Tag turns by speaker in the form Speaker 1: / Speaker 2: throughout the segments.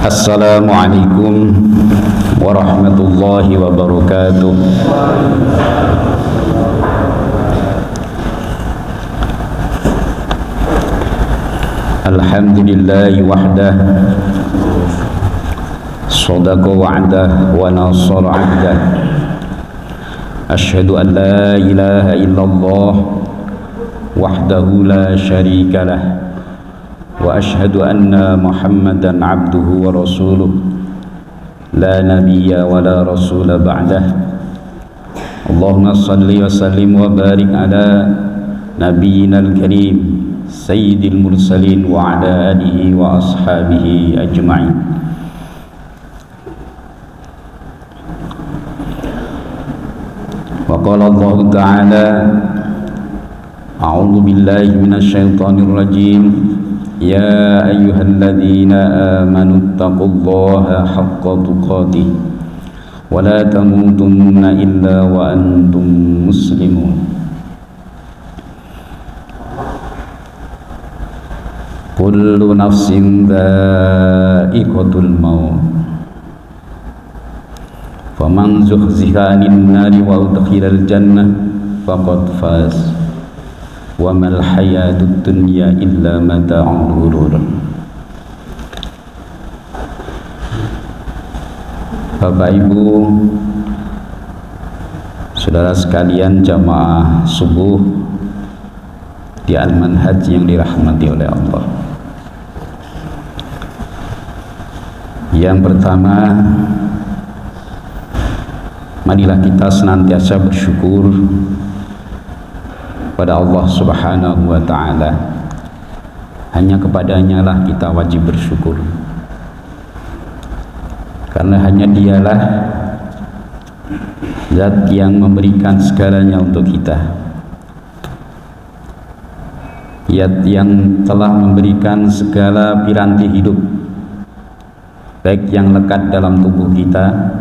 Speaker 1: Assalamualaikum warahmatullahi wabarakatuh. Alhamdulillahi wahdah, sadaqa wa'dah wa nasara 'abdah. Asyhadu an la ilaha illallah wahdahu la syarika lah, wa asyhadu anna Muhammadan abduhu wa rasuluh, la nabiyya wa la rasula ba'dah. Allahumma salli wa sallim wa barik ala nabiyyina al-karim sayyidil mursalin wa ala alihi wa ashabihi ajma'in. Wa qala Allah ta'ala, a'udzu billahi minasy syaithanir rajim, ya ayyuhalladzina amanu taqullaha haqqa tuqatih wa la tamutunna illa wa antum muslimun. Kullu nafsin dha'iqatul maut, faman zuhziha 'anil nari wa udkhilal jannah faqad faz, wa mal hayatud dunya illa mata'ul ghurur. Bapak Ibu, saudara sekalian jamaah subuh di Al-Manhaj yang dirahmati oleh Allah. Yang pertama, marilah kita senantiasa bersyukur pada Allah Subhanahu wa ta'ala. Hanya kepadanya lah kita wajib bersyukur, karena hanya dialah zat yang memberikan segalanya untuk kita, zat yang telah memberikan segala piranti hidup, baik yang lekat dalam tubuh kita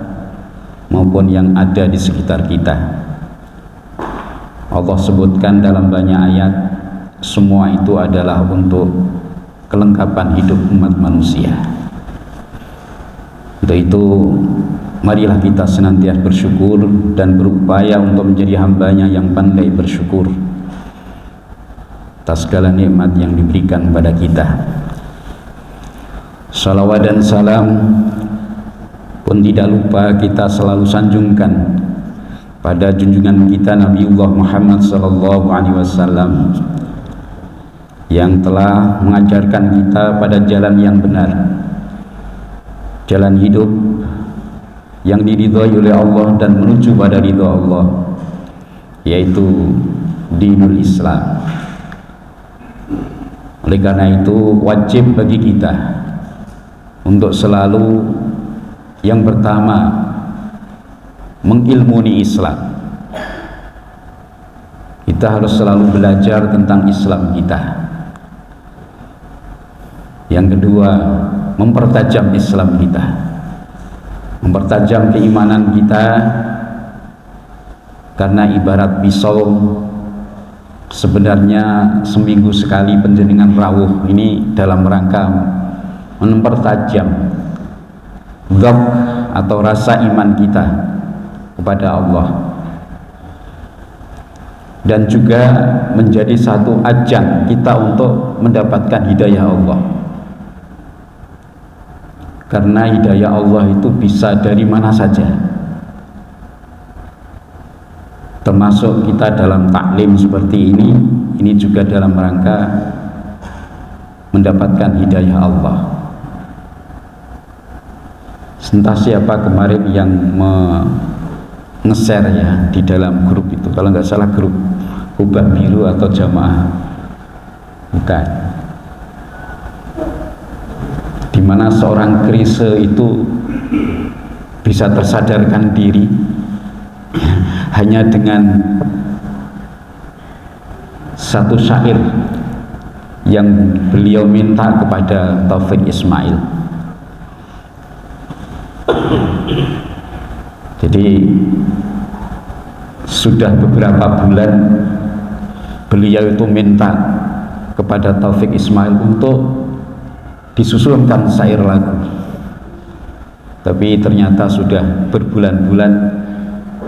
Speaker 1: maupun yang ada di sekitar kita. Allah sebutkan dalam banyak ayat, semua itu adalah untuk kelengkapan hidup umat manusia. Untuk itu, marilah kita senantiasa bersyukur dan berupaya untuk menjadi hambanya yang pandai bersyukur atas segala nikmat yang diberikan pada kita. Salawat dan salam pun tidak lupa kita selalu sanjungkan pada junjungan kita Nabiullah Muhammad SAW, yang telah mengajarkan kita pada jalan yang benar, jalan hidup yang diridhai oleh Allah dan menuju pada ridha Allah, yaitu dinul Islam. Oleh karena itu, wajib bagi kita untuk selalu, yang pertama, mengilmuni Islam. Kita harus selalu belajar tentang Islam kita. Yang kedua, mempertajam Islam kita, mempertajam keimanan kita, karena ibarat pisau, sebenarnya seminggu sekali panjenengan rawuh ini dalam rangka mempertajam dzaq atau rasa iman kita kepada Allah, dan juga menjadi satu ajang kita untuk mendapatkan hidayah Allah. Karena hidayah Allah itu bisa dari mana saja, termasuk kita dalam taklim seperti ini juga dalam rangka mendapatkan hidayah Allah. Entah siapa kemarin yang nge-share ya di dalam grup itu, kalau nggak salah grup Hubah Biru atau Jamaah, bukan, dimana seorang Kriste itu bisa tersadarkan diri hanya dengan satu syair yang beliau minta kepada Taufik Ismail. Jadi sudah beberapa bulan beliau itu minta kepada Taufik Ismail untuk disusunkan syair lagu. Tapi ternyata sudah berbulan-bulan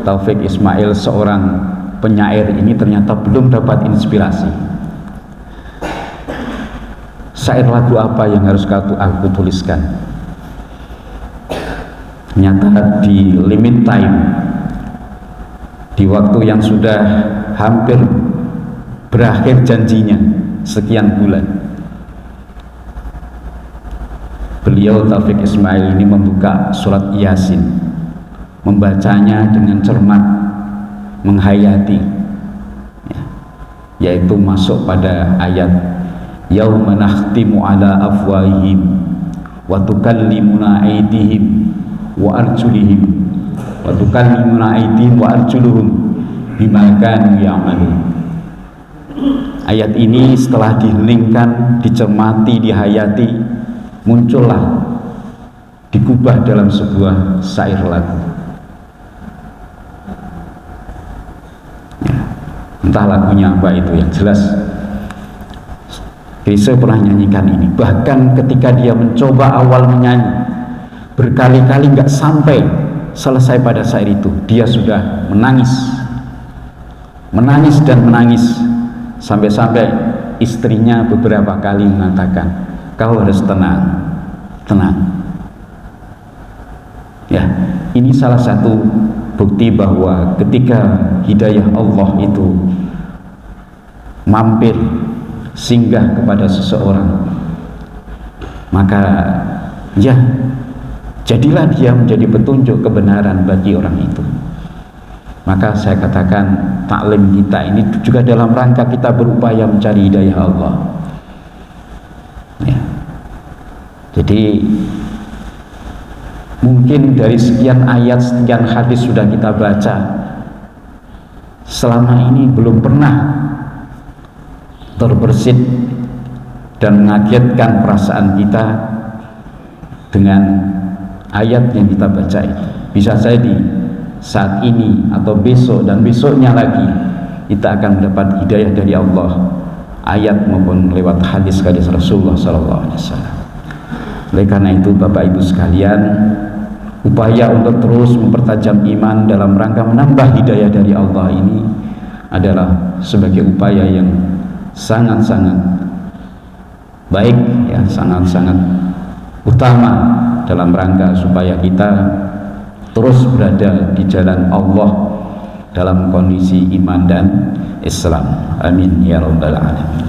Speaker 1: Taufik Ismail, seorang penyair ini, ternyata belum dapat inspirasi. Syair lagu apa yang harus aku tuliskan? Ternyata di limit time, di waktu yang sudah hampir berakhir janjinya, sekian bulan, beliau Taufik Ismail ini membuka surat Yasin, membacanya dengan cermat, menghayati, yaitu masuk pada ayat yauma nakhtimu ala afwahihim wa tukallimuna aydihim wa arjulihim wa tukallimuna aydihim wa arjuluhum bima kanu ya'malun. Ayat ini setelah diheningkan, dicermati, dihayati, muncullah, dikubah dalam sebuah syair lagu. Entah lagunya apa itu, yang jelas Chrisye pernah nyanyikan ini. Bahkan ketika dia mencoba awal menyanyi, berkali-kali nggak sampai selesai pada syair itu, dia sudah menangis dan menangis, sampai-sampai istrinya beberapa kali mengatakan, kau harus tenang. Ya, ini salah satu bukti bahwa ketika hidayah Allah itu mampir, singgah kepada seseorang, maka ya jadilah dia menjadi petunjuk kebenaran bagi orang itu. Maka saya katakan taklim kita ini juga dalam rangka kita berupaya mencari hidayah Allah ya. Jadi mungkin dari sekian ayat, sekian hadis sudah kita baca, selama ini belum pernah terbersit dan mengagetkan perasaan kita dengan ayat yang kita baca itu. Bisa jadi saat ini atau besok dan besoknya lagi kita akan mendapat hidayah dari Allah, ayat maupun lewat hadis-hadis Rasulullah SAW. Oleh karena itu Bapak Ibu sekalian, upaya untuk terus mempertajam iman dalam rangka menambah hidayah dari Allah ini adalah sebagai upaya yang sangat-sangat baik ya, sangat-sangat utama dalam rangka supaya kita terus berada di jalan Allah dalam kondisi iman dan Islam. Amin ya rabbal alamin.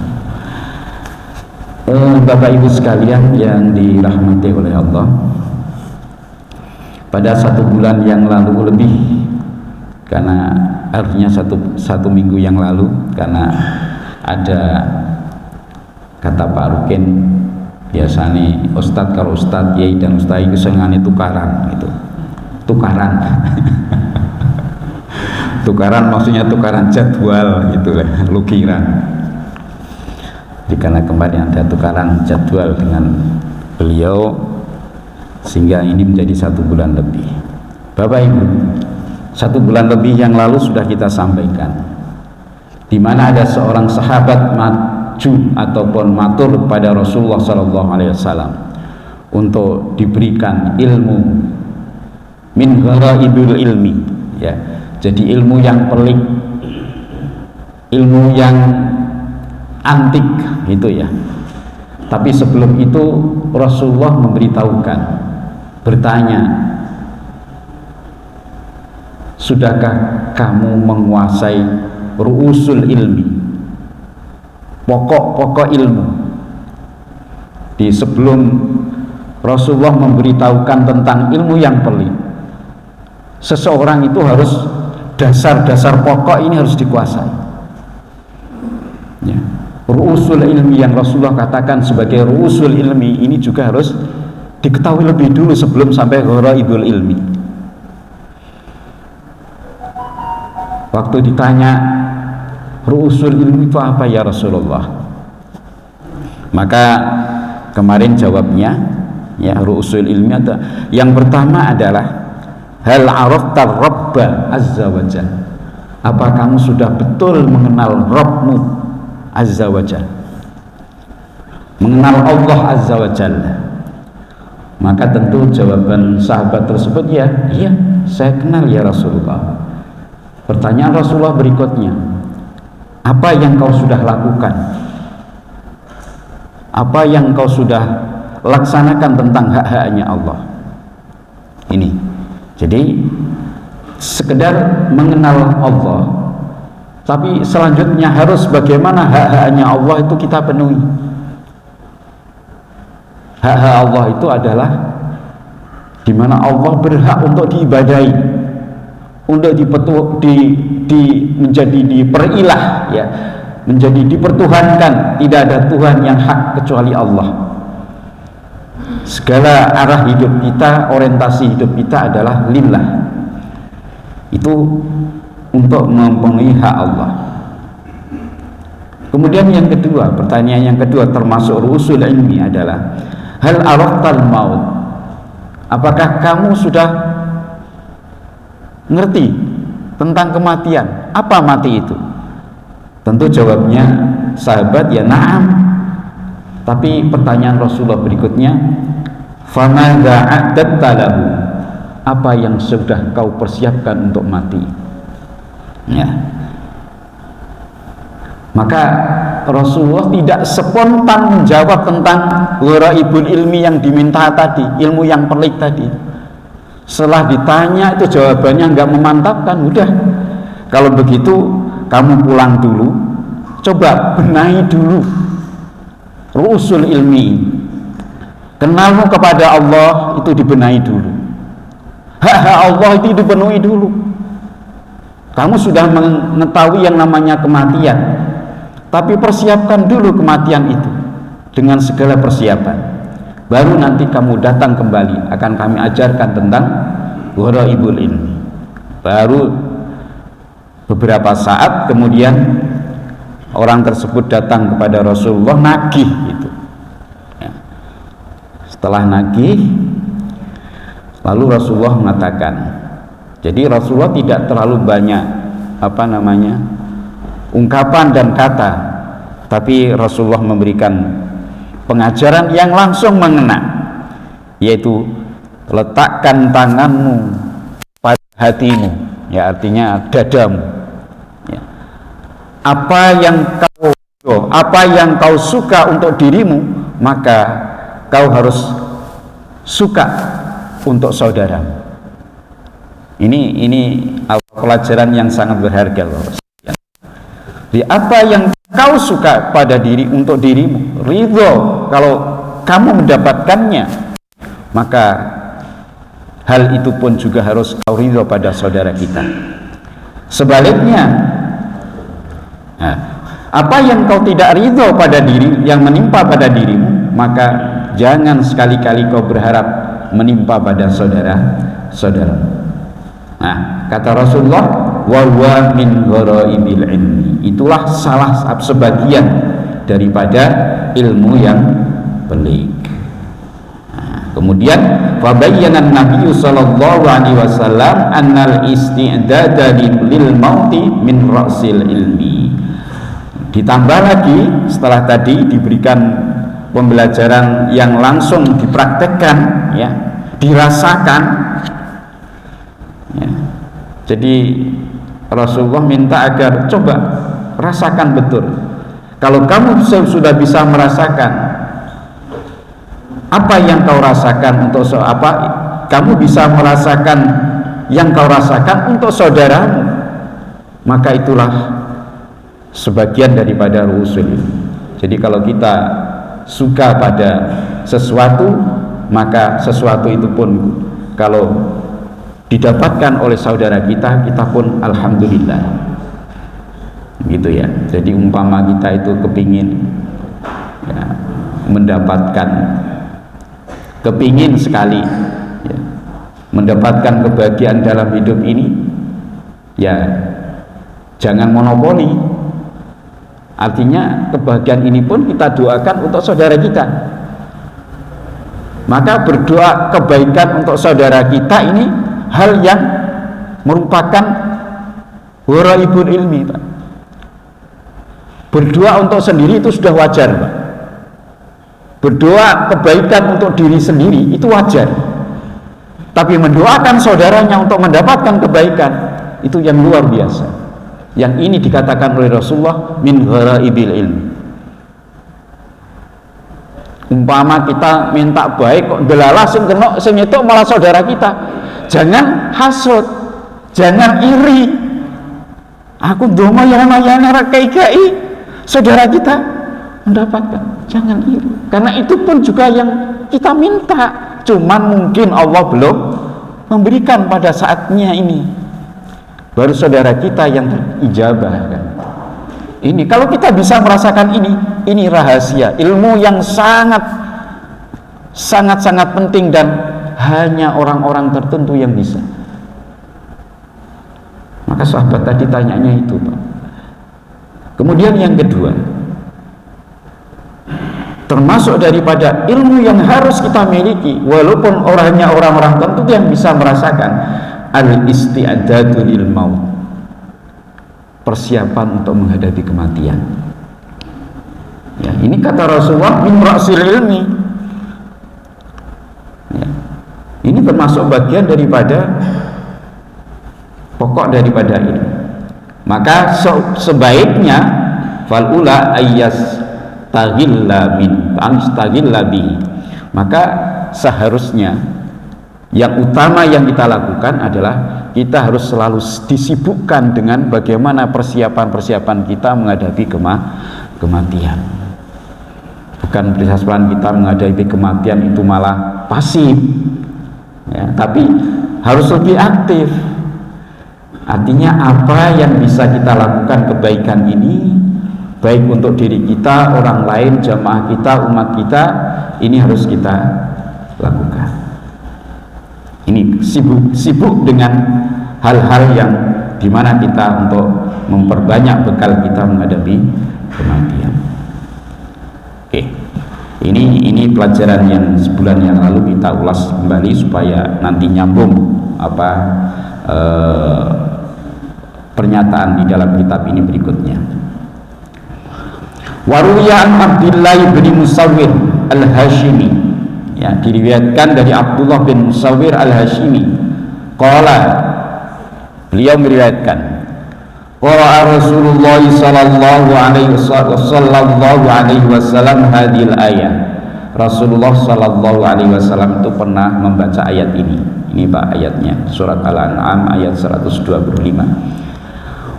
Speaker 1: Bapak Ibu sekalian yang dirahmati oleh Allah, pada 1 bulan yang lalu lebih, karena artinya satu minggu yang lalu, karena ada kata Pak Rukin, biasanya Ustadz, kalau Ustadz Yai dan Ustadz itu senengane tukaran gitu. Tukaran maksudnya tukaran jadwal gitu lah, lukiran. Jadi karena kemarin ada tukaran jadwal dengan beliau, sehingga ini menjadi 1 bulan lebih. Bapak Ibu, 1 bulan lebih yang lalu sudah kita sampaikan, di mana ada seorang sahabat maju ataupun matur kepada Rasulullah SAW untuk diberikan ilmu min gharaibul ilmi ya. Jadi ilmu yang pelik, ilmu yang antik itu ya. Tapi sebelum itu Rasulullah memberitahukan, bertanya, sudahkah kamu menguasai ru'usul ilmi, pokok-pokok ilmu? Di sebelum Rasulullah memberitahukan tentang ilmu yang pelik, seseorang itu harus dasar-dasar pokok ini harus dikuasai ya. Ru'usul ilmi yang Rasulullah katakan sebagai ru'usul ilmi ini juga harus diketahui lebih dulu sebelum sampai gharaibul ilmi. Waktu ditanya ru'usul ilmi itu apa ya Rasulullah, maka kemarin jawabnya ya, ru'usul ilmi ada yang pertama adalah hal arafta rabba azza wa jalla, apa kamu sudah betul mengenal Rabbmu azza wa jalla, mengenal Allah azza wa jalla. Maka tentu jawaban sahabat tersebut, ya, iya, saya kenal ya Rasulullah. Pertanyaan Rasulullah berikutnya, apa yang kau sudah lakukan? Apa yang kau sudah laksanakan tentang hak-haknya Allah? Ini. Jadi sekedar mengenal Allah, tapi selanjutnya harus bagaimana hak-haknya Allah itu kita penuhi. Hak-hak Allah itu adalah di mana Allah berhak untuk diibadahi, untuk menjadi diperilah, ya, menjadi dipertuhankan. Tidak ada Tuhan yang hak kecuali Allah. Segala arah hidup kita, orientasi hidup kita adalah lillah. Itu untuk memenuhi hak Allah. Kemudian yang kedua, pertanyaan yang kedua termasuk rusul ilmi adalah, hal araftal maut, apakah kamu sudah ngerti tentang kematian? Apa mati itu? Tentu jawabnya sahabat, ya na'am. Tapi pertanyaan Rasulullah berikutnya, famadza a'dadta lahu, apa yang sudah kau persiapkan untuk mati? Ya. Maka Rasulullah tidak spontan menjawab tentang gharaibul ilmi yang diminta tadi, ilmu yang pelik tadi. Setelah ditanya itu jawabannya nggak memantapkan, udah, kalau begitu kamu pulang dulu, coba benahi dulu rusul ilmi, kenalmu kepada Allah itu dibenahi dulu, hak-hak Allah itu dipenuhi dulu. Kamu sudah mengetahui yang namanya kematian, tapi persiapkan dulu kematian itu dengan segala persiapan. Baru nanti kamu datang kembali, akan kami ajarkan tentang gharaibul ilmi. Baru beberapa saat kemudian orang tersebut datang kepada Rasulullah, nagih gitu. Ya. Setelah nagih, lalu Rasulullah mengatakan, jadi Rasulullah tidak terlalu banyak ungkapan dan kata, tapi Rasulullah memberikan pengajaran yang langsung mengena, yaitu letakkan tanganmu pada hatimu, ya, artinya dadamu, ya. Apa yang kau suka untuk dirimu, maka kau harus suka untuk saudaramu. Ini pelajaran yang sangat berharga, loh. Di apa yang kau suka pada diri untuk dirimu, ridho kalau kamu mendapatkannya, maka hal itu pun juga harus kau ridho pada saudara kita. Sebaliknya, nah, apa yang kau tidak ridho pada diri, yang menimpa pada dirimu, maka jangan sekali-kali kau berharap menimpa pada saudara-saudara. Nah, kata Rasulullah, wa huwa min ghara'ibil ilmi, itulah salah sebagian daripada ilmu yang pelik. Nah, kemudian fa bayyana Nabi sallallahu alaihi wasallam annal isti'dada lil mauti min ra'sil ilmi. Ditambah lagi, setelah tadi diberikan pembelajaran yang langsung dipraktekkan, ya, dirasakan, ya. Jadi Rasulullah minta agar coba rasakan betul. Kalau kamu sudah bisa merasakan apa yang kau rasakan untuk kamu bisa merasakan yang kau rasakan untuk saudaramu, maka itulah sebagian daripada rusul. Jadi kalau kita suka pada sesuatu, maka sesuatu itu pun kalau didapatkan oleh saudara kita, kita pun alhamdulillah, gitu ya. Jadi umpama kita itu kepingin, ya, kepingin sekali, ya, mendapatkan kebahagiaan dalam hidup ini, ya jangan monopoli. Artinya kebahagiaan ini pun kita doakan untuk saudara kita. Maka berdoa kebaikan untuk saudara kita ini hal yang merupakan gharaibul ilmi, Pak. Berdoa untuk sendiri itu sudah wajar, Pak. Berdoa kebaikan untuk diri sendiri itu wajar, tapi mendoakan saudaranya untuk mendapatkan kebaikan itu yang luar biasa. Yang ini dikatakan oleh Rasulullah min gharaibil ilmi. Umpama kita minta baik kok delalah sing kena sing nyetok malah saudara kita, jangan hasud, jangan iri. Aku ndonga ya ora kai-kai saudara kita mendapatkan, jangan iri, karena itu pun juga yang kita minta, cuman mungkin Allah belum memberikan pada saatnya ini, baru saudara kita yang terijabah kan. Ini kalau kita bisa merasakan ini rahasia ilmu yang sangat penting dan hanya orang-orang tertentu yang bisa. Maka sahabat tadi tanyanya itu, Pak. Kemudian yang kedua, termasuk daripada ilmu yang harus kita miliki, walaupun orangnya orang-orang tertentu yang bisa merasakan, al-isti'adatu lil maut, persiapan untuk menghadapi kematian. Ya, ini kata Rasulullah min ra'sil ilmi. Ya, ini termasuk bagian daripada pokok daripada ilmu. Maka sebaiknya falula ayyas taghilla min anstaghilla bihi. Maka seharusnya yang utama yang kita lakukan adalah kita harus selalu disibukkan dengan bagaimana persiapan kita menghadapi kematian. Bukan persiapan kita menghadapi kematian itu malah pasif, ya, tapi harus lebih aktif. Artinya apa yang bisa kita lakukan kebaikan ini, baik untuk diri kita, orang lain, jamaah kita, umat kita, ini harus kita lakukan. Ini sibuk dengan hal-hal yang dimana kita untuk memperbanyak bekal kita menghadapi kematian. Oke, ini pelajaran yang sebulan yang lalu kita ulas kembali supaya nanti nyambung pernyataan di dalam kitab ini berikutnya. Waruya an Abdullah bin Musawwir al-Hashimi, ya, diriwayatkan dari Abdullah bin Musawwir al-Hashimi, qala, beliau meriwayatkan, qala Rasulullah sallallahu alaihi wasallam hadhil ayat. Rasulullah sallallahu alaihi wasallam itu pernah membaca ayat ini. Ini Pak ayatnya, surat Al-An'am ayat 125.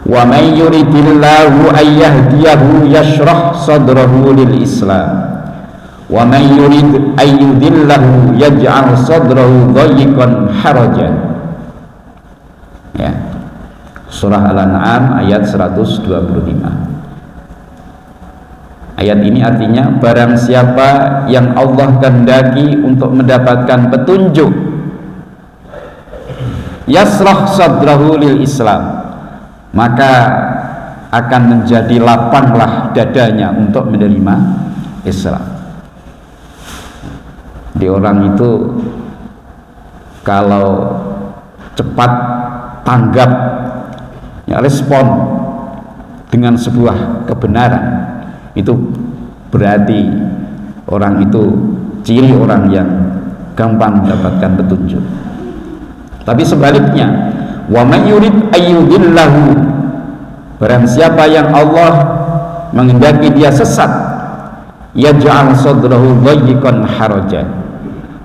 Speaker 1: Wa may yuridillahu ayyahdiyahu yashrah sadrahu lil Islam. Wa may yurid ayyudillahu yaj'al sadrahu dhayiqan harajan. Ya. Surah Al-An'am ayat 125. Ayat ini artinya barang siapa yang Allah kehendaki untuk mendapatkan petunjuk, yasrah sadrahu lil Islam, maka akan menjadi lapanglah dadanya untuk menerima Islam. Di orang itu kalau cepat tanggap, ya, respon dengan sebuah kebenaran, itu berarti orang itu ciri orang yang gampang mendapatkan petunjuk. Tapi sebaliknya, wa may yurid ayyudillahu, barang siapa yang Allah menghendaki dia sesat, yaj'al sadrahu dhayiqan harajan,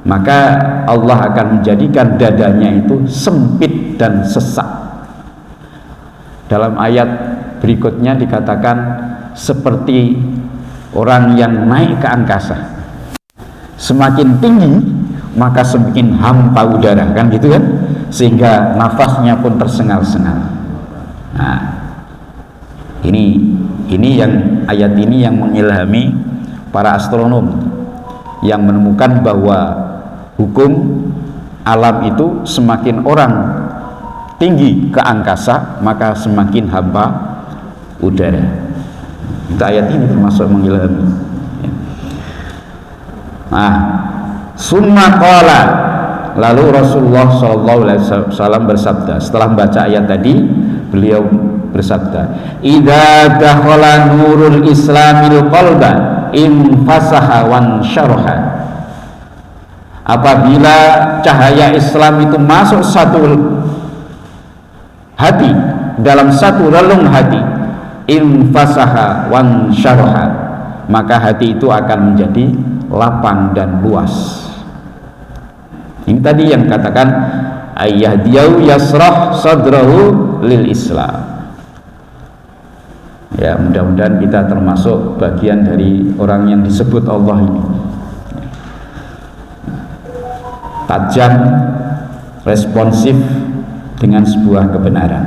Speaker 1: maka Allah akan menjadikan dadanya itu sempit dan sesak. Dalam ayat berikutnya dikatakan seperti orang yang naik ke angkasa, semakin tinggi maka semakin hampa udara, kan gitu kan, sehingga nafasnya pun tersengal-sengal. Nah, ini yang ayat ini yang mengilhami para astronom yang menemukan bahwa hukum alam itu semakin orang tinggi ke angkasa maka semakin hampa udara. Itu ayat ini termasuk mengilhami. Nah, summa qala, lalu Rasulullah SAW bersabda, setelah membaca ayat tadi, beliau bersabda, idza dakhala nurul islamil qalba infasaha wan syarha. Apabila cahaya Islam itu masuk satu hati, dalam satu relung hati, infasaha wan syarha, maka hati itu akan menjadi lapang dan luas. Ini tadi yang katakan ayyahdiyau yasrah sadrahu lil Islam. Ya, mudah-mudahan kita termasuk bagian dari orang yang disebut Allah ini. Tajam, responsif dengan sebuah kebenaran.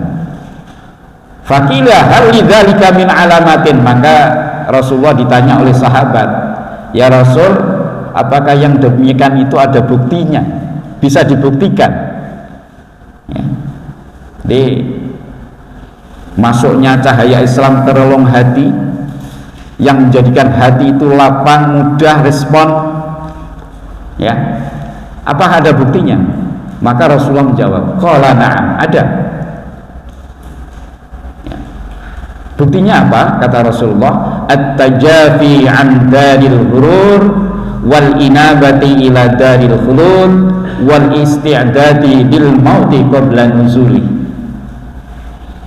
Speaker 1: Faqila hal lidzalika min alamatin, maka Rasulullah ditanya oleh sahabat, ya Rasul, apakah yang demikian itu ada buktinya, bisa dibuktikan? Ya. Jadi masuknya cahaya Islam ke relung hati yang menjadikan hati itu lapang, mudah respon, ya, apa ada buktinya? Maka Rasulullah menjawab, qala na'am, ada. Ya. Buktinya apa? Kata Rasulullah, at-tajafi an daril ghurur wal inabati ila daril khulud wal isti'dadi bil mauti qabla nuzuli.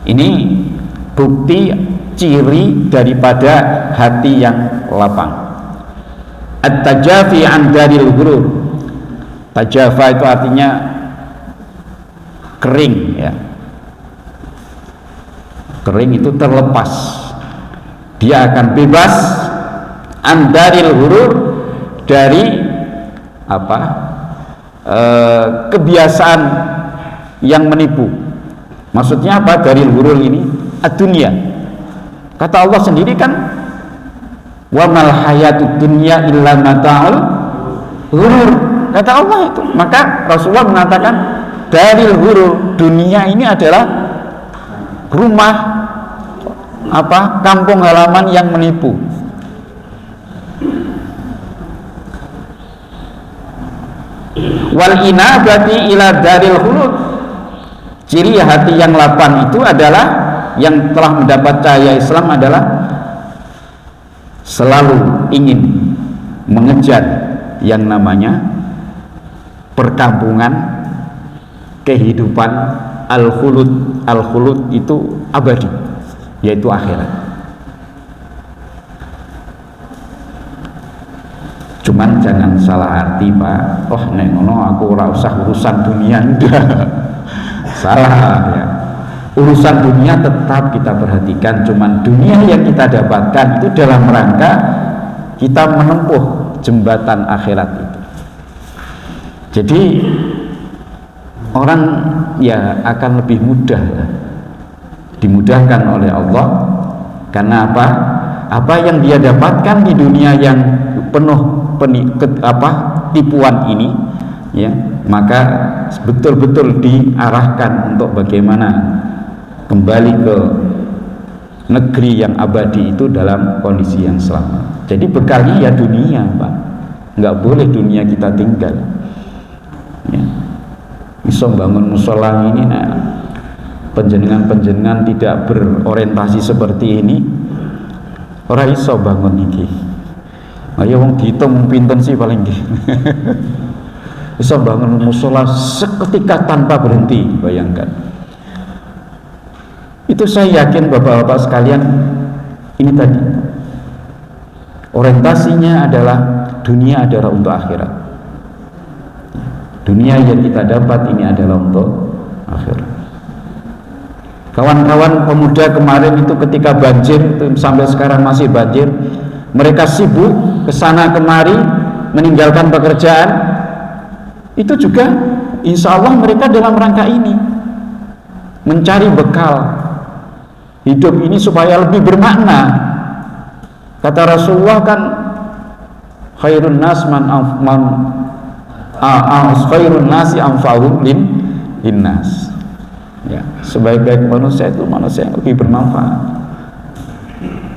Speaker 1: Ini bukti ciri daripada hati yang lapang. At-tajafi an daril ghurur. Tajafa itu artinya kering, ya. Kering itu terlepas. Dia akan bebas an daril ghurur, dari apa? Kebiasaan yang menipu. Maksudnya apa dari ghurur ini? Ad-dunya. Kata Allah sendiri kan, wa mal hayatud dunya illa mata'ul ghurur. Kata Allah itu. Maka Rasulullah mengatakan dari ghurur, dunia ini adalah rumah apa? Kampung halaman yang menipu. Wal inabati ila daril khulud. Ciri hati yang lapang itu adalah, yang telah mendapat cahaya Islam adalah selalu ingin mengejar yang namanya perkampungan kehidupan al-khulud. Al-khulud itu abadi, yaitu akhirat. Cuman jangan salah arti, Pak. Oh, nek ngono aku ora usah urusan dunia. Salah, ya. Urusan dunia tetap kita perhatikan, cuman dunia yang kita dapatkan itu dalam rangka kita menempuh jembatan akhirat itu. Jadi orang ya akan lebih mudah, dimudahkan oleh Allah. Karena apa? Apa yang dia dapatkan di dunia yang penuh tipuan ini, ya, maka betul-betul diarahkan untuk bagaimana kembali ke negeri yang abadi itu dalam kondisi yang selamat. Jadi bekalnya ya dunia, Pak. Nggak boleh dunia kita tinggal. Ya. Bisa bangun musola ini, nah, penjenengan tidak berorientasi seperti ini, ora iso bangun iki. Ayo wong dihitung pinten sih paling nggih. Bisa bangun musola seketika tanpa berhenti, bayangkan. Itu saya yakin bapak-bapak sekalian, ini tadi orientasinya adalah dunia adalah untuk akhirat. Dunia yang kita dapat ini adalah untuk akhirat. Kawan-kawan pemuda kemarin itu ketika banjir itu, sampai sekarang masih banjir, mereka sibuk kesana kemari meninggalkan pekerjaan. Itu juga insya Allah mereka dalam rangka ini mencari bekal hidup ini supaya lebih bermakna. Kata Rasulullah kan, khairun nas khairun nasi anfa'uhum linnas. Ya, sebaik-baik manusia itu manusia yang lebih bermanfaat.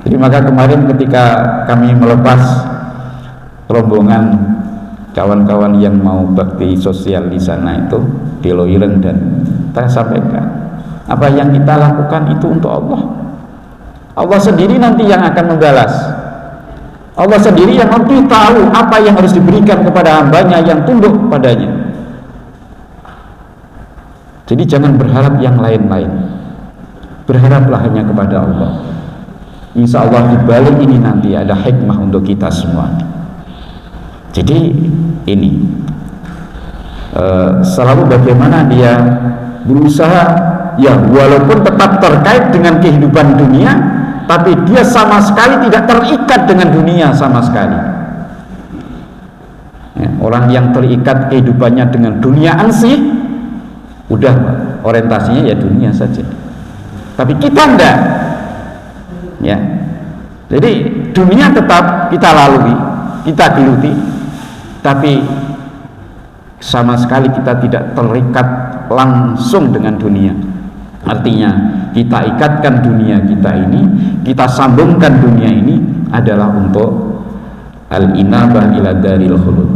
Speaker 1: Jadi maka kemarin ketika kami melepas rombongan kawan-kawan yang mau bakti sosial di sana itu di Loiren, dan saya sampaikan apa yang kita lakukan itu untuk Allah. Allah sendiri nanti yang akan membalas. Allah sendiri yang lebih tahu apa yang harus diberikan kepada hambanya yang tunduk padanya. Jadi jangan berharap yang lain-lain, berharaplah hanya kepada Allah. Insya Allah di balik ini nanti ada hikmah untuk kita semua. Jadi ini selalu bagaimana dia berusaha, ya walaupun tetap terkait dengan kehidupan dunia, tapi dia sama sekali tidak terikat dengan dunia sama sekali. Ya, orang yang terikat kehidupannya dengan dunia ansih, udah orientasinya ya dunia saja. Tapi kita enggak. Ya. Jadi dunia tetap kita lalui, kita geluti, tapi sama sekali kita tidak terikat langsung dengan dunia. Artinya kita ikatkan dunia kita ini, kita sambungkan dunia ini adalah untuk al-inabah ila daril khulud.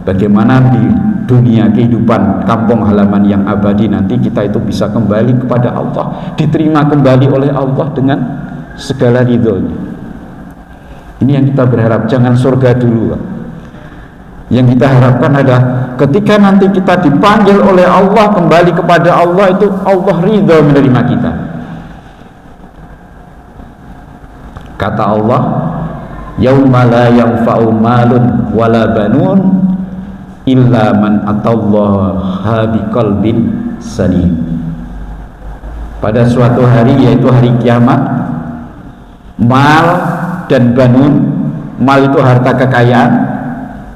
Speaker 1: Bagaimana di dunia kehidupan kampung halaman yang abadi nanti kita itu bisa kembali kepada Allah, diterima kembali oleh Allah dengan segala ridhonya. Ini yang kita berharap, jangan surga dulu. Yang kita harapkan adalah ketika nanti kita dipanggil oleh Allah kembali kepada Allah, itu Allah ridho menerima kita. Kata Allah, yauma la yanfa'u malun wala banun illa man atallaha biqalbin salim. Pada suatu hari, yaitu hari kiamat, mal dan banun, mal itu harta kekayaan,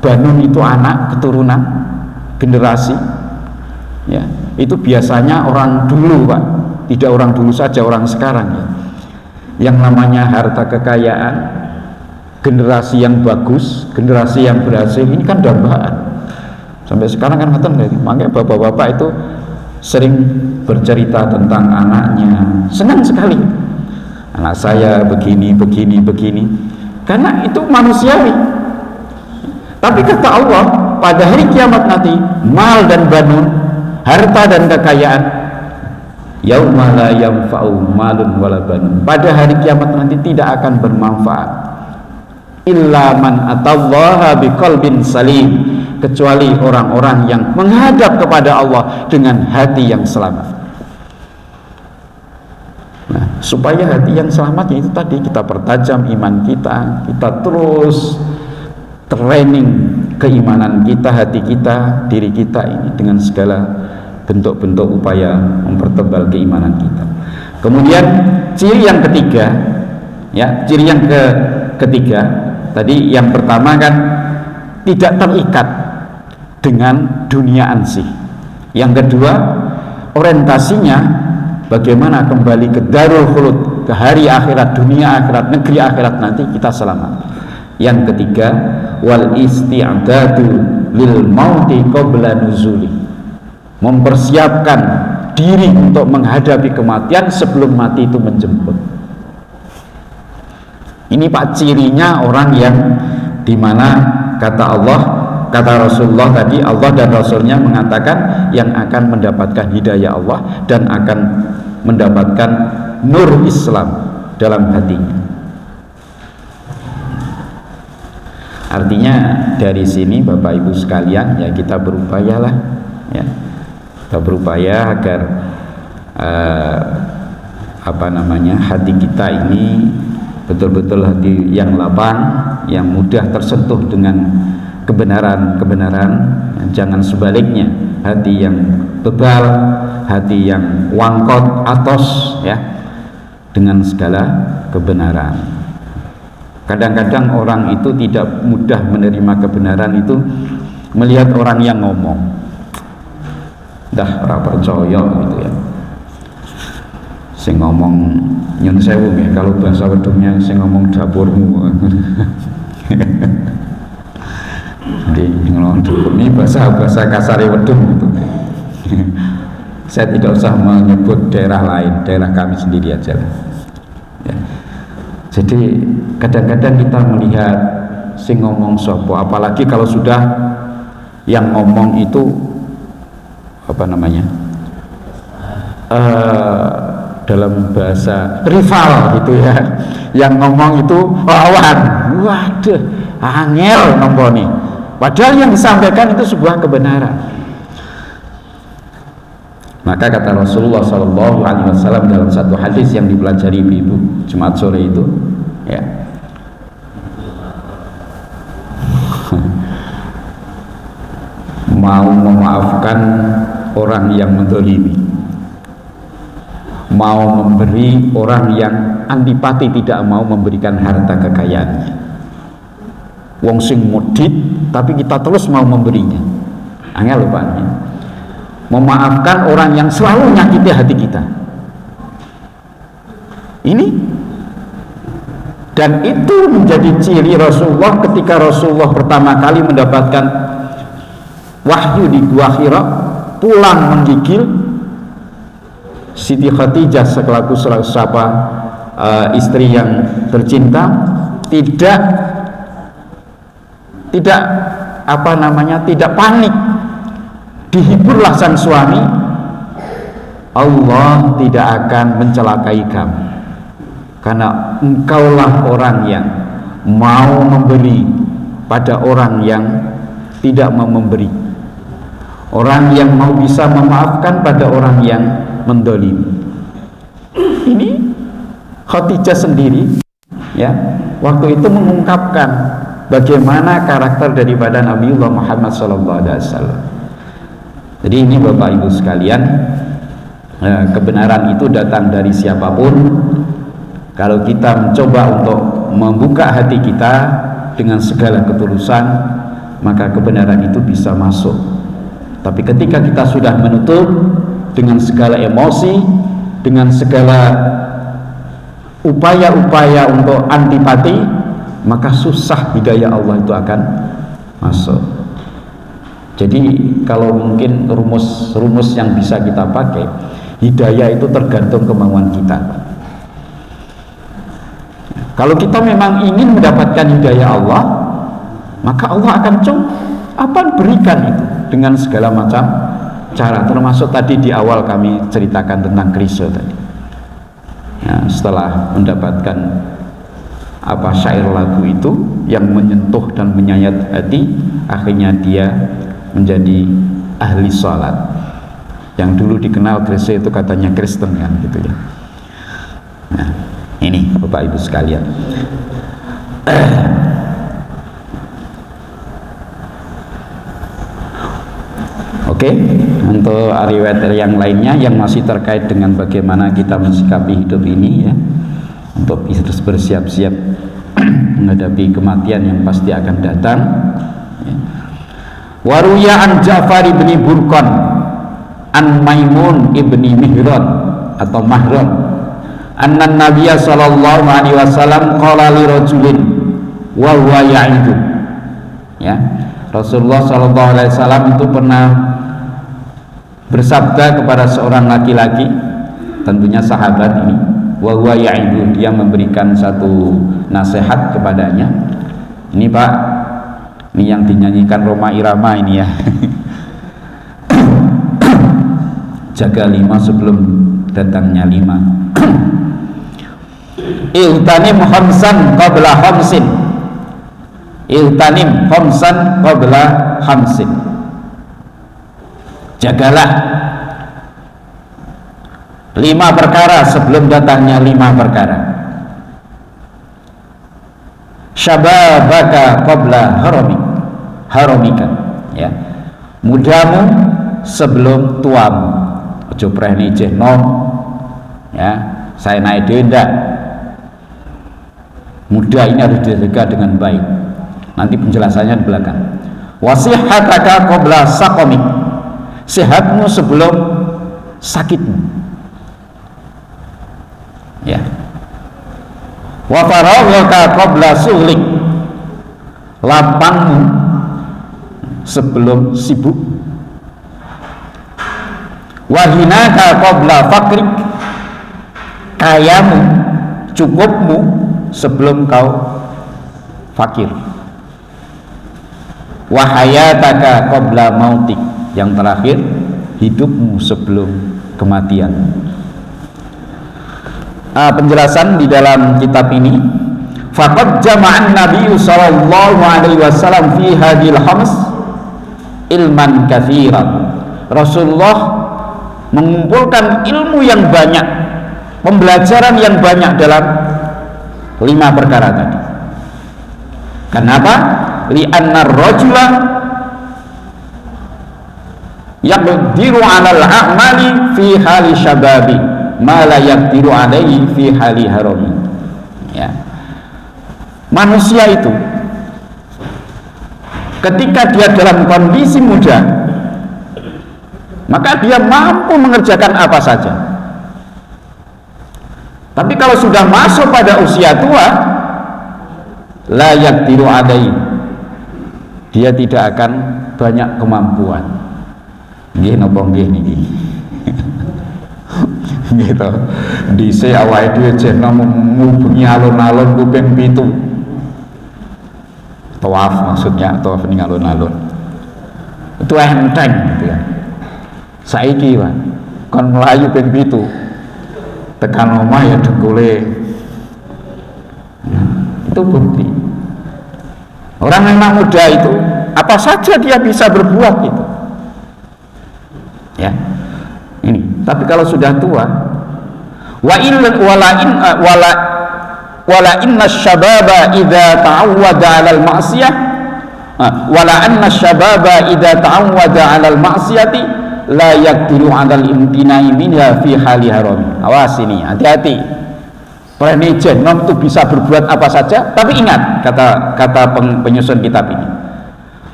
Speaker 1: banun itu anak, keturunan, generasi. Ya, itu biasanya orang dulu, Pak. Tidak orang dulu saja, orang sekarang ya. Yang namanya harta kekayaan, generasi yang bagus, generasi yang berhasil, ini kan dambaan. Sampai sekarang kan ngeten lagi. Makanya bapak-bapak itu sering bercerita tentang anaknya, senang sekali. Anak saya begini, begini, begini. Karena itu manusiawi. Tapi kata Allah, pada hari kiamat nanti, mal dan banun, harta dan kekayaan, yauma la yanfa'u malun wala banun, pada hari kiamat nanti tidak akan bermanfaat illa man atallaha biqalbin salim, kecuali orang-orang yang menghadap kepada Allah dengan hati yang selamat. Nah, supaya hati yang selamatnya itu tadi kita pertajam iman kita, kita terus training keimanan kita, hati kita, diri kita ini dengan segala bentuk-bentuk upaya mempertebal keimanan kita. Kemudian ciri yang ketiga, ya, ciri yang ketiga tadi, yang pertama kan tidak terikat dengan dunia ansih. Yang kedua, orientasinya bagaimana kembali ke darul khulud, ke hari akhirat, dunia akhirat, negeri akhirat nanti kita selamat. Yang ketiga, wal isti'dadu lil mauti qabla nuzuli, mempersiapkan diri untuk menghadapi kematian sebelum mati itu menjemput. Ini Pak cirinya orang yang dimana kata Allah, kata Rasulullah tadi, Allah dan Rasulnya mengatakan yang akan mendapatkan hidayah Allah dan akan mendapatkan nur Islam dalam hatinya. Artinya dari sini Bapak Ibu sekalian, ya kita berupayalah, ya kita berupaya agar hati kita ini betul-betul hati yang lapang, yang mudah tersentuh dengan kebenaran-kebenaran. Jangan sebaliknya, hati yang bebal, hati yang wangkot, atos, ya, dengan segala kebenaran. Kadang-kadang orang itu tidak mudah menerima kebenaran itu melihat orang yang ngomong, dah ora percaya gitu ya. Sing ngomong nyun sewu ya, kalau bahasa wedungnya sing ngomong dapurmu. Jadi ngomong dapur ini bahasa kasar wedung gitu. Saya tidak usah menyebut daerah lain, daerah kami sendiri aja lah. Ya. Jadi kadang-kadang kita melihat sing ngomong sopo, apalagi kalau sudah yang ngomong itu dalam bahasa rival gitu ya, yang ngomong itu lawan. Waduh, angel nomboni, padahal yang disampaikan itu sebuah kebenaran. Maka kata Rasulullah SAW dalam satu hadis yang dipelajari ibu Jumat sore itu, ya, mau memaafkan orang yang menzalimi, mau memberi orang yang antipati, tidak mau memberikan harta kekayaannya. Wong sing modit tapi kita terus mau memberinya, angel Pak. Memaafkan orang yang selalu nyakiti hati kita, ini, dan itu menjadi ciri Rasulullah ketika Rasulullah pertama kali mendapatkan wahyu di Gua Hira, pulang menggigil Siti Khadijah selaku istri yang tercinta, tidak panik. Dihiburlah sang suami, Allah tidak akan mencelakai kamu, karena engkaulah orang yang mau memberi pada orang yang tidak mau memberi, orang yang mau bisa memaafkan pada orang yang mendolimi. Ini Khadijah sendiri, ya, waktu itu mengungkapkan bagaimana karakter daripada Nabiullah Muhammad SAW. Jadi ini Bapak Ibu sekalian, kebenaran itu datang dari siapapun. Kalau kita mencoba untuk membuka hati kita dengan segala ketulusan, maka kebenaran itu bisa masuk. Tapi ketika kita sudah menutup dengan segala emosi, dengan segala upaya-upaya untuk antipati, maka susah hidayah Allah itu akan masuk. Jadi kalau mungkin rumus yang bisa kita pakai, hidayah itu tergantung kemauan kita. Kalau kita memang ingin mendapatkan hidayah Allah, maka Allah akan berikan itu dengan segala macam cara, termasuk tadi di awal kami ceritakan tentang Kriso tadi. Nah, setelah mendapatkan syair lagu itu yang menyentuh dan menyayat hati, akhirnya dia menjadi ahli sholat. Yang dulu dikenal Kriso itu katanya Kristen kan gitu ya. Nah, ini Bapak Ibu sekalian. Oke, untuk riwayat yang lainnya yang masih terkait dengan bagaimana kita mensikapi hidup ini, ya, untuk terus bersiap-siap menghadapi kematian yang pasti akan datang. Waruya an Ja'far ibni Burqan an Maimun ibni Mihran atau Mahran anna Nabiya sallallahu alaihi wasallam qala li rajulin wa huwa ya'idu, ya, Rasulullah sallallahu alaihi wasallam itu pernah bersabda kepada seorang laki-laki, tentunya sahabat ini, wa huwa ya'idu, dia memberikan satu nasihat kepadanya. Ini Pak, ini yang dinyanyikan Roma Irama ini ya. Jaga 5 sebelum datangnya 5. Iltanim khamsan qabla khamsin. Iltanim khamsan qabla khamsin. Jagalah 5 perkara sebelum datangnya 5 perkara. Syababaka qabla haramika, ya, mudamu sebelum tuamu. Ojo prehni jeh nom, ya, saya naik dhewe ndak. Muda ini harus dijaga dengan baik. Nanti penjelasannya di belakang. Wasihataka qabla saqamik, sehatmu sebelum sakitmu, ya. Wa faraghaka qabla suhlik, lapangmu sebelum sibuk. Wa hinaka qabla fakrik, kayamu, cukupmu sebelum kau fakir. Wa hayataka qabla mautik, yang terakhir hidupmu sebelum kematian. penjelasan di dalam kitab ini. Faqad jama'an Nabi sallallahu alaihi wasallam fi hadhil khams ilman katsiran. Rasulullah mengumpulkan ilmu yang banyak, pembelajaran yang banyak dalam 5 perkara tadi. Kenapa? Li'anna ar-rajula yaqdiru 'alal a'mali fi hali syababi ma la yaqdiru 'alaihi fi hali harami. Ya. Manusia itu ketika dia dalam kondisi muda, maka dia mampu mengerjakan apa saja. Tapi kalau sudah masuk pada usia tua, la yaqdiru 'alaihi, dia tidak akan banyak kemampuan. Nggih napa nggih niki. Gitu. Dhisik awake dhewe jeno ngubengi alun-alun kuping 7. Tawaf maksudnya, tawaf ning alun-alun. Itu enteng gitu ya. Saiki Pak, kon mlayu ping 7. Tekan omah ya dengkule. Itu bukti. Orang yang muda itu apa saja dia bisa berbuat itu. Ya. Ini, tapi kalau sudah tua, wala inna syababa idza ta'awwada 'alal ma'siyah wala anna syababa idza ta'awwada 'alal ma'siyati la yaqdiru 'alal imtina'i minha fi hali haram. Awas ini, hati-hati. Prenijen nom itu bisa berbuat apa saja, tapi ingat kata penyusun kitab ini,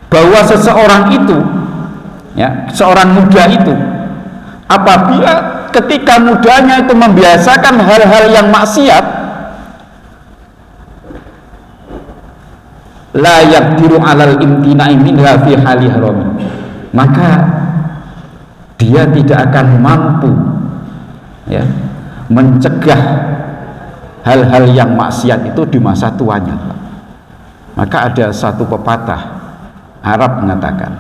Speaker 1: bahwa seseorang itu, ya, seorang muda itu, apabila ketika mudanya itu membiasakan hal-hal yang maksiat, la yaqdiru 'alal imtina'i minha fi hali haram, maka dia tidak akan mampu, ya, mencegah hal-hal yang maksiat itu di masa tuanya. Maka ada satu pepatah Arab mengatakan,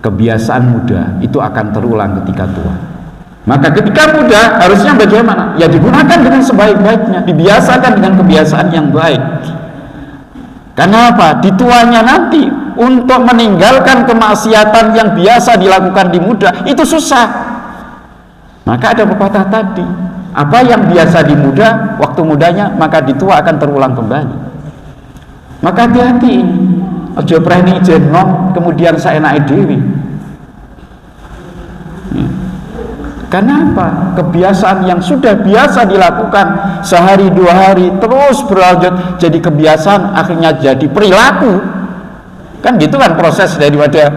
Speaker 1: kebiasaan muda itu akan terulang ketika tua. Maka ketika muda harusnya bagaimana? Ya digunakan dengan sebaik-baiknya, dibiasakan dengan kebiasaan yang baik. Karena apa? Di tuanya nanti untuk meninggalkan kemaksiatan yang biasa dilakukan di muda itu susah. Maka ada pepatah tadi, apa yang biasa di muda, waktu mudanya, maka di tua akan terulang kembali. Maka hati-hati, aja preni jenom kemudian saenake dhewe. Karena apa? Kebiasaan yang sudah biasa dilakukan sehari 2 hari terus berlanjut jadi kebiasaan, akhirnya jadi perilaku. Kan gitu kan proses daripada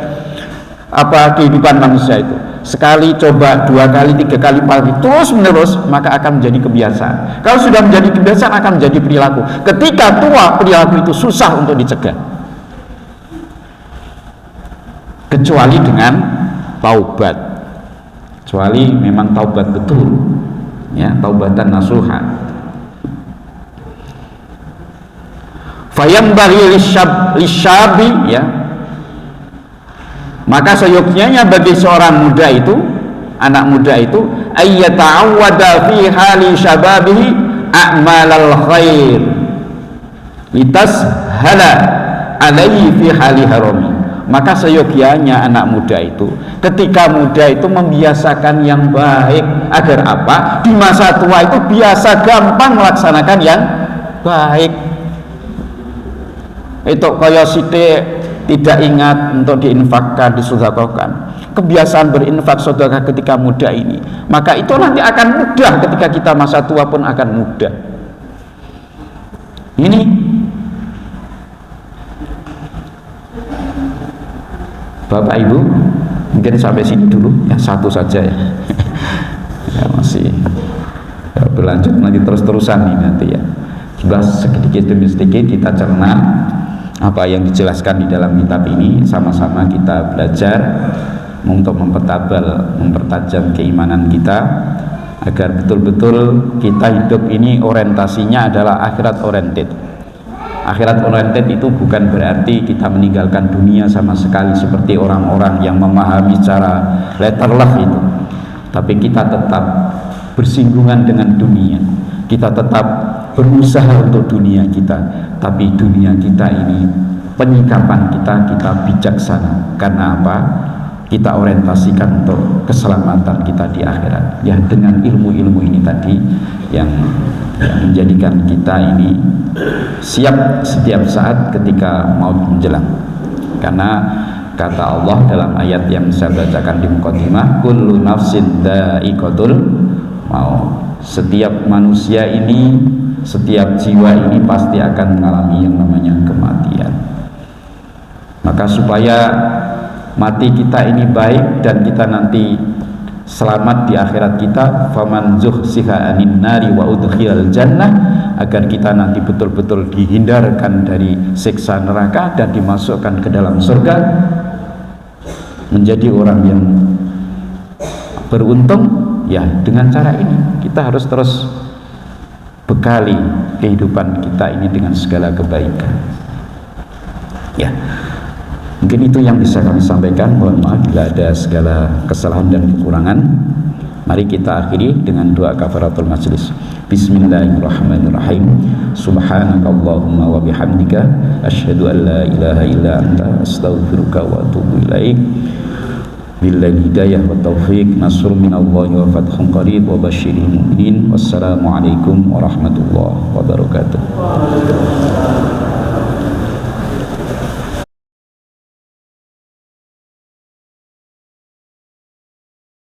Speaker 1: kehidupan manusia itu. Sekali coba, 2 kali, 3 kali, 4 kali, terus menerus, maka akan menjadi kebiasaan. Kalau sudah menjadi kebiasaan akan menjadi perilaku. Ketika tua, perilaku itu susah untuk dicegah, kecuali dengan taubat. Kecuali memang taubat betul, ya, taubatan nasuha. Fayambaghi lisyabi, ya, maka seyogyanya bagi seorang muda itu, anak muda itu, ayyata'awwada fi hali syababihi a'malal khair litashala alaihi fi hali harami. Maka seyogyanya anak muda itu ketika muda itu membiasakan yang baik, agar apa? Di masa tua itu biasa gampang melaksanakan yang baik. Itu kaya sithik tidak ingat untuk diinfakkan, disedekahkan. Kebiasaan berinfak sedekah ketika muda ini, maka itu nanti akan mudah ketika kita masa tua pun akan mudah. Ini Bapak Ibu, mungkin sampai sini dulu ya, satu saja ya. Ya masih ya, berlanjut nanti terus-terusan nih nanti ya. Sudah sedikit demi sedikit kita cerna apa yang dijelaskan di dalam kitab ini, sama-sama kita belajar untuk mempertajam keimanan kita, agar betul-betul kita hidup ini orientasinya adalah akhirat oriented. Akhirat oriented itu bukan berarti kita meninggalkan dunia sama sekali seperti orang-orang yang memahami secara letterless itu, tapi kita tetap bersinggungan dengan dunia. Kita tetap berusaha untuk dunia kita, tapi dunia kita ini, penyikapan kita bijaksana. Karena apa? Kita orientasikan untuk keselamatan kita di akhirat. Ya, dengan ilmu-ilmu ini tadi yang menjadikan kita ini siap setiap saat ketika maut menjelang. Karena kata Allah dalam ayat yang saya bacakan di muqaddimah, kullu nafsin dha'iqatul maut. Setiap manusia ini, setiap jiwa ini pasti akan mengalami yang namanya kematian. Maka supaya mati kita ini baik dan kita nanti selamat di akhirat kita, faman zuhsiha anin nari wa udkhilal jannah, agar kita nanti betul-betul dihindarkan dari siksa neraka dan dimasukkan ke dalam surga, menjadi orang yang beruntung. Ya, dengan cara ini kita harus terus bekali kehidupan kita ini dengan segala kebaikan. Ya, mungkin itu yang bisa kami sampaikan. Mohon maaf bila ada segala kesalahan dan kekurangan. Mari kita akhiri dengan doa kafaratul majlis. Bismillahirrahmanirrahim. Subhanakallahumma wa bihamdika asyhadu an la ilaha illa anta astaghfiruka wa atubu ilaik. Billahi hidayah wa taufiq, nasr minallahi wa fathun qarib wa basyiril mu'minin. Wassalamualaikum warahmatullahi wabarakatuh.